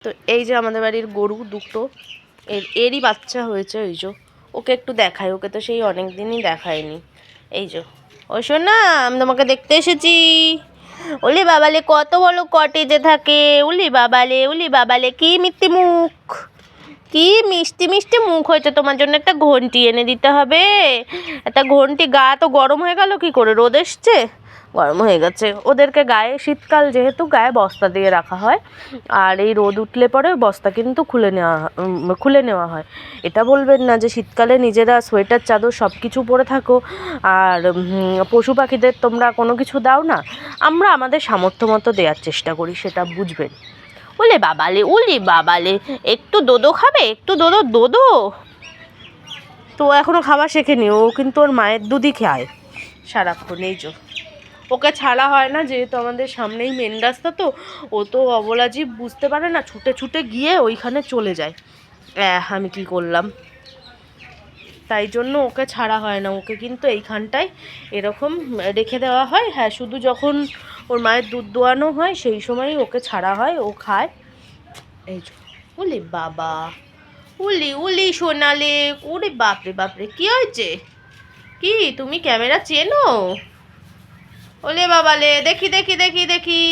তো এই যে আমাদের বাড়ির গরু দুটো, এরই বাচ্চা হয়েছে। ওই যে ওকে একটু দেখাই, ওকে তো সেই অনেক দিনই দেখায়নি। এই যে ওই শোন না, আমি তোমাকে দেখতে এসেছি। উলি বাবালে কত বড় কটেজে থাকে, উলি বাবালে কি মিষ্টি মুখ, কি মিষ্টি মিষ্টি মুখ হয়েছে। তোমার জন্য একটা ঘন্টি এনে দিতে হবে, একটা ঘন্টি। গা তো গরম হয়ে গেল কি করে, রোদ এসছে, গরম হয়ে গেছে। ওদেরকে গায়ে, শীতকাল যেহেতু, গায়ে বস্তা দিয়ে রাখা হয়, আর এই রোদ উঠলে পরে বস্তা কিন্তু খুলে নেওয়া হয়। এটা বলবেন না যে শীতকালে নিজেরা সোয়েটার চাদর সব কিছু পরে থাকো আর পশু পাখিদের তোমরা কোনো কিছু দাও না। আমরা আমাদের সামর্থ্য মতো দেওয়ার চেষ্টা করি, সেটা বুঝবেন। উলি বাবালে একটু দোদো খাবে, একটু দোদো। তো এখনও খাওয়া শেখেনি, ও কিন্তু ওর মায়ের দুধই খায় সারাক্ষণ। এই যে ওকে ছাড়া হয় না, যেহেতু আমাদের সামনেই মেন রাস্তা, তো ও তো অবলাজি বুঝতে পারে না, ছুটে ছুটে গিয়ে ওইখানে চলে যায়। আমি কি করলাম, তাই জন্য ওকে ছাড়া হয় না। ওকে কিন্তু এইখানটায় এরকম রেখে দেওয়া হয়। হ্যাঁ, শুধু যখন ওর মায়ের দুধ দোয়ানো হয় সেই সময়ই ওকে ছাড়া হয়, ও খায়। এই যে উলি বাবা, উলি সোনালে, ওরে বাপরে বাপরে, কি হয়েছে? কি তুমি ক্যামেরা চেনো? ওলে বাবালে, দেখি দেখি দেখি দেখি।